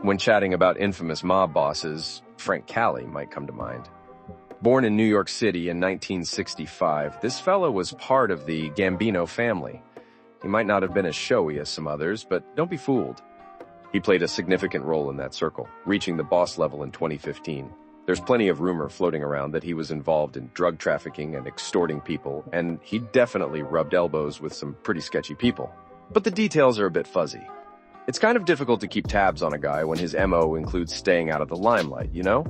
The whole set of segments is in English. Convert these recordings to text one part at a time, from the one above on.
When chatting about infamous mob bosses, Frank Cali might come to mind. Born in New York City in 1965, this fellow was part of the Gambino family. He might not have been as showy as some others, but don't be fooled. He played a significant role in that circle, reaching the boss level in 2015. There's plenty of rumor floating around that he was involved in drug trafficking and extorting people, and he definitely rubbed elbows with some pretty sketchy people. But the details are a bit fuzzy. It's kind of difficult to keep tabs on a guy when his MO includes staying out of the limelight, you know?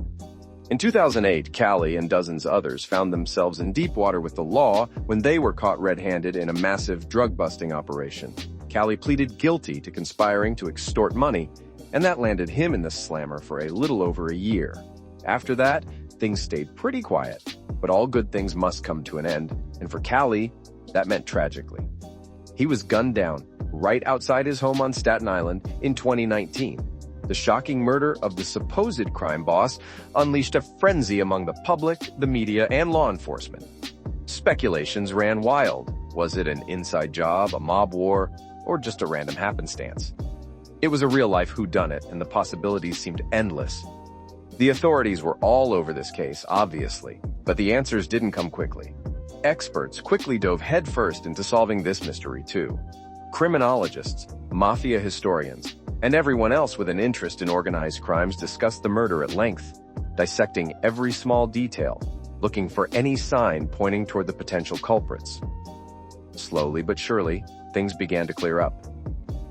In 2008, Cali and dozens others found themselves in deep water with the law when they were caught red-handed in a massive drug-busting operation. Cali pleaded guilty to conspiring to extort money, and that landed him in the slammer for a little over a year. After that, things stayed pretty quiet, but all good things must come to an end, and for Cali, that meant tragically. He was gunned down right outside his home on Staten Island in 2019. The shocking murder of the supposed crime boss unleashed a frenzy among the public, the media, and law enforcement. Speculations ran wild. Was it an inside job, a mob war, or just a random happenstance? It was a real-life whodunit, and the possibilities seemed endless. The authorities were all over this case, obviously, but the answers didn't come quickly. Experts quickly dove headfirst into solving this mystery, too. Criminologists, mafia historians, and everyone else with an interest in organized crimes discussed the murder at length, dissecting every small detail, looking for any sign pointing toward the potential culprits. Slowly but surely, things began to clear up.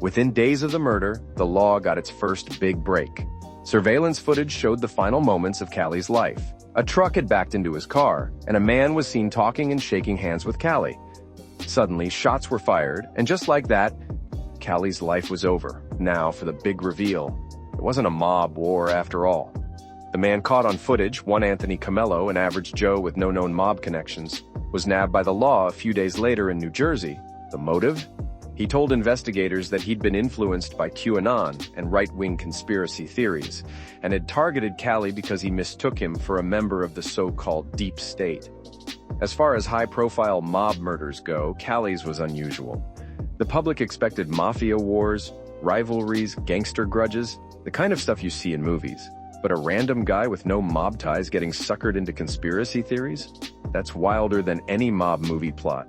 Within days of the murder, the law got its first big break. Surveillance footage showed the final moments of Cali's life. A truck had backed into his car, and a man was seen talking and shaking hands with Cali. Suddenly, shots were fired, and just like that, Cali's life was over. Now for the big reveal. It wasn't a mob war after all. The man caught on footage, one Anthony Comello, an average Joe with no known mob connections, was nabbed by the law a few days later in New Jersey. The motive? He told investigators that he'd been influenced by QAnon and right-wing conspiracy theories, and had targeted Cali because he mistook him for a member of the so-called deep state. As far as high-profile mob murders go, Cali's was unusual. The public expected mafia wars, rivalries, gangster grudges, the kind of stuff you see in movies. But a random guy with no mob ties getting suckered into conspiracy theories? That's wilder than any mob movie plot.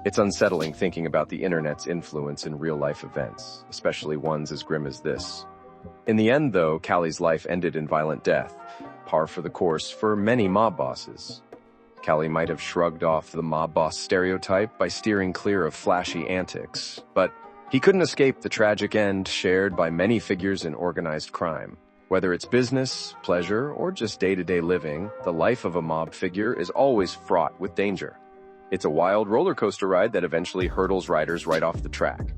It's unsettling thinking about the internet's influence in real-life events, especially ones as grim as this. In the end, though, Cali's life ended in violent death, par for the course for many mob bosses. Cali might have shrugged off the mob boss stereotype by steering clear of flashy antics, but he couldn't escape the tragic end shared by many figures in organized crime. Whether it's business, pleasure, or just day-to-day living, the life of a mob figure is always fraught with danger. It's a wild roller coaster ride that eventually hurdles riders right off the track.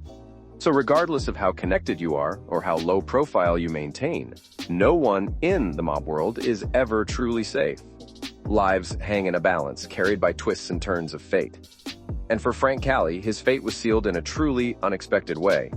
So regardless of how connected you are or how low profile you maintain, no one in the mob world is ever truly safe. Lives hang in a balance, carried by twists and turns of fate. And for Frank Cali, his fate was sealed in a truly unexpected way.